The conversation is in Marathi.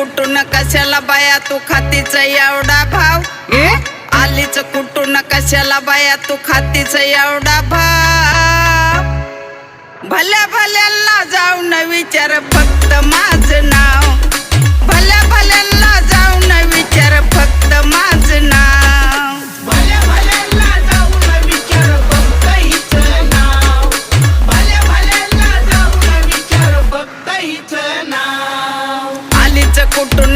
कुठून कशाला बाया तू खातीच एवढा भाव? आलीच कुठून कशाला बाया तू खातीच एवढा भाव? भल्या भल्यांना जाऊन विचार फक्त माझं नाव, भल्या भल्यांना जाऊन विचार फक्त माझं नाव, भल्या भल्यांना जाऊन विचार फक्त हिचं नाव, भल्या भल्यांना जाऊन विचार फक्त हिचं नाव. आलीच कुठून